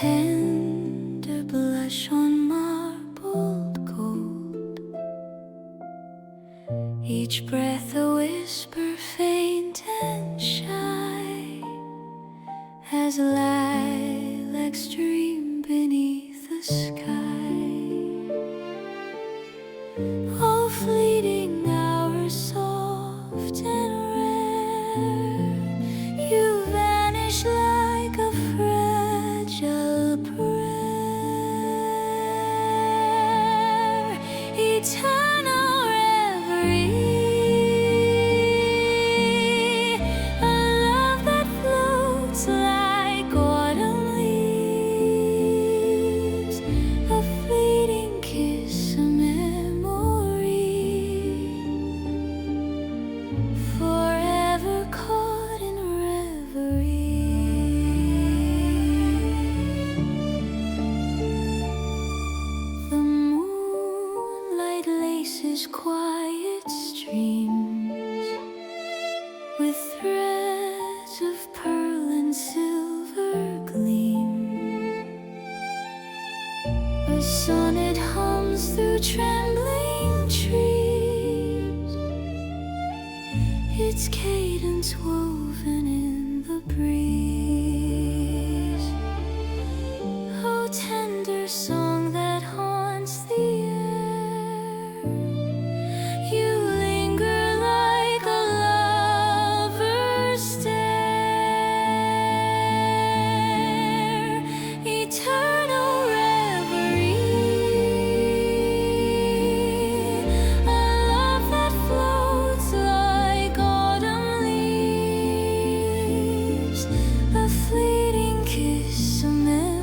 tender blush on marbled gold, each breath a whisper faint and shy, as lilacs dream beneath the sky. All fleeting hours soft and rare, you vanish like a fragile prayer, eternal reverie, a love that floats like autumn leaves, a fleeting kiss, a memory, forever caught in reverie. The moonlight laces quiet streams with threads of pearl and silver gleam. A sonnet hums through trembling trees, its cadence woven in the breeze. Oh, tender song that haunts the air, you linger like a lover's stare, eternal reverie, a love that floats like autumn leaves, a fleeting kiss, a memory,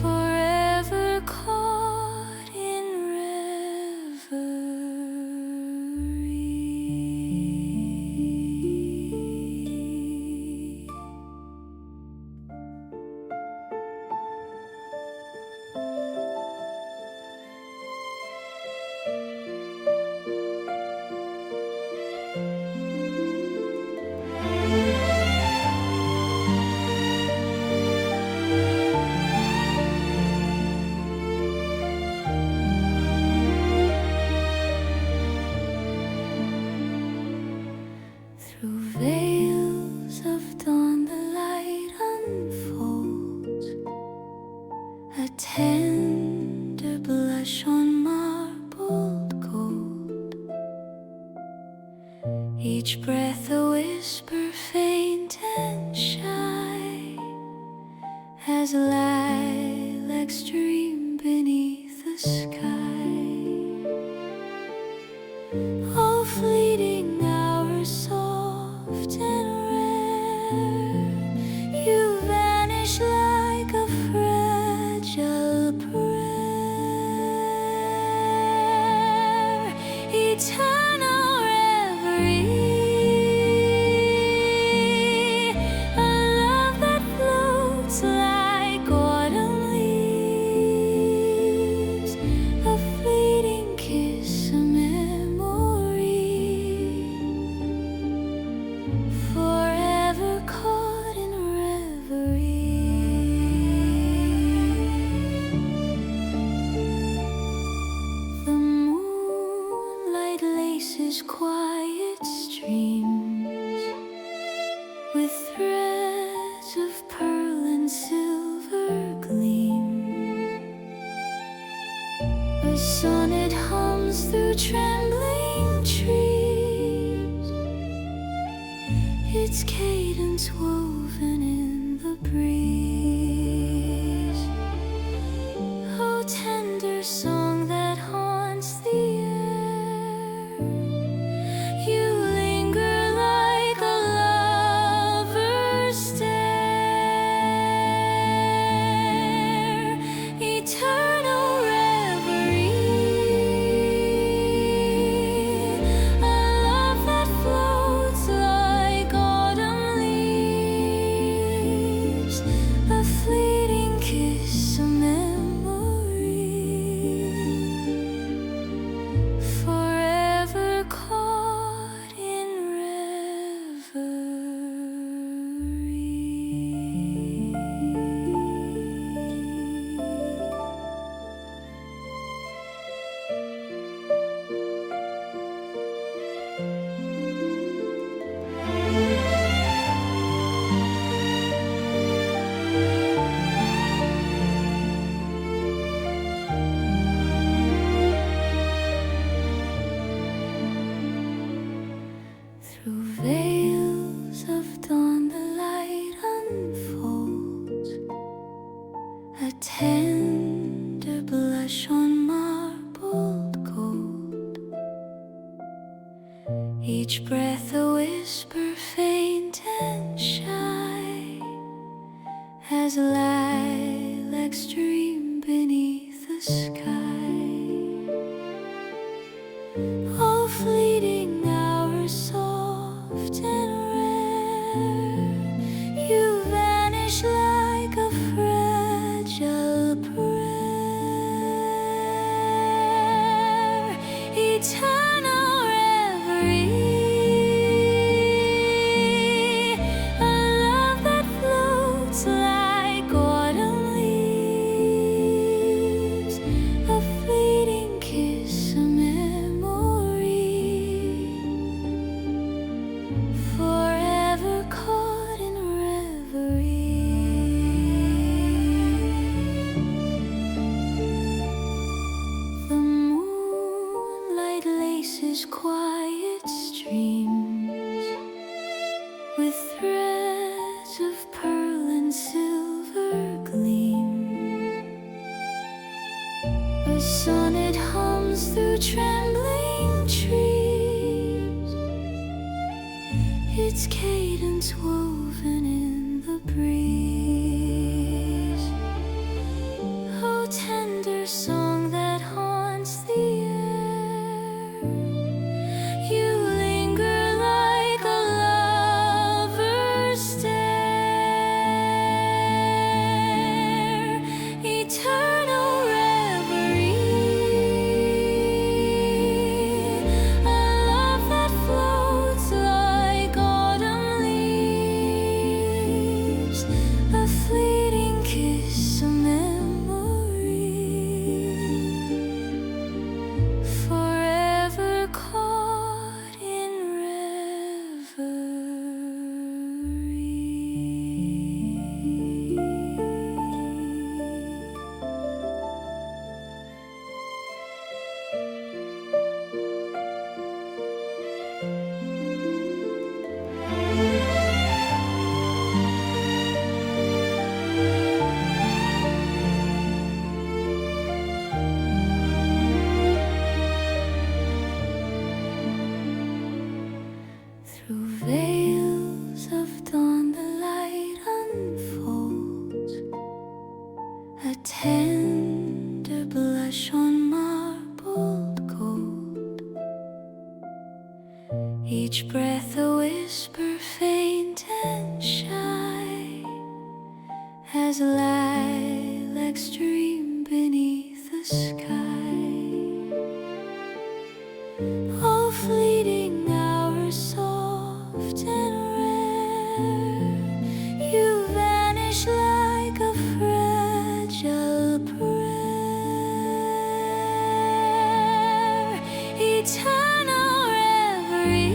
forever caught in reverie. Through veils of dawn the light unfolds, a tender blush on marbled gold, each breath a whisper faint and shy, as lilacs dream beneath the sky. All fleeting hours soft and rare, you vanish like a fragile prayer, eternal reverie, a love that floats like autumn leaves, a fleeting kiss, a memory, forever caught in reverie. The moonlight laces quiet streams with threads of pearl and silver gleam. A sonnet hums through trembling trees, its cadence woven in the breeze. Oh, tender song that haunts the air, you linger like a lover's stare, eternal reverie, a love that floats like autumn leaves, a Through veils of dawn the light unfolds, a tender blush on marbled gold. Each breath a whisper faint and shy, as lilacs dream beneath the sky. All fleeting hours soft and rare, you vanish like a fragile prayer. Eternal reverie, a love that floats like autumn leaves, a fleeting kiss, a memory, forever caught in reverie. The moonlight laces quiet streams with threads of pearl and silver gleam. A sonnet hums through trembling trees, its cadence woven in the breeze. Oh, tender song that haunts the air, you linger like a lover's stare. Eternal reverie, a love that floats like autumn leaves, a fleeting kiss, a memory, forever caught in Through veils of dawn the light unfolds, a tender blush on marbled gold. Each breath a whisper faint and shy, as lilacs dream beneath the sky. All fleeting hours soft and rare, you vanish like a fragile prayer. Eternal reverie,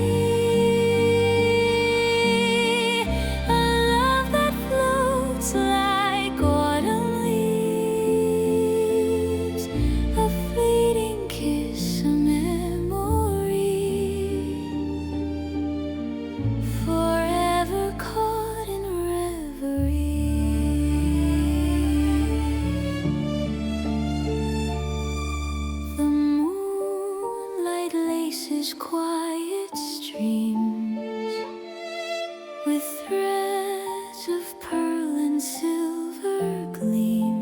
a love that floats like autumn leaves, a fleeting kiss, a memory, forever caught in reverie. The moonlight laces quiet streams with threads of pearl and silver gleam.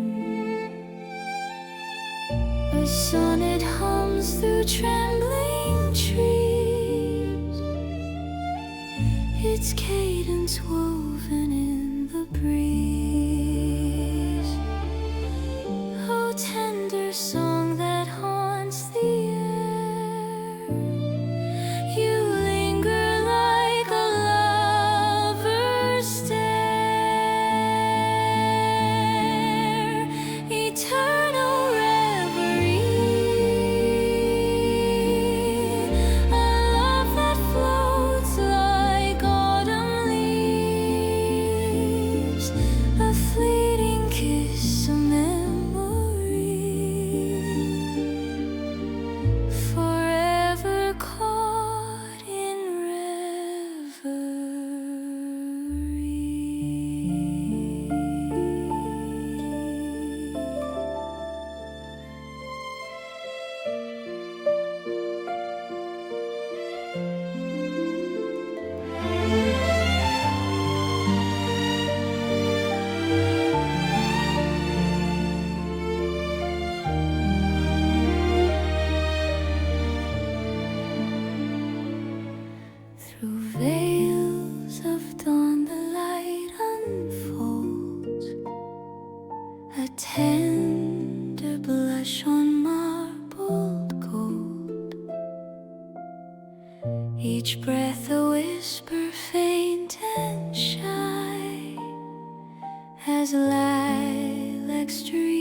A sonnet hums through trembling trees, its cadence woven in the breeze. Oh, tender song that haunts the air, you linger like a lover's stare. Eternal reverie, a love that floats like autumn leaves, a Through veils of dawn the light unfolds, a tender blush on marbled gold. Each breath a whisper faint and shy, as lilacs stream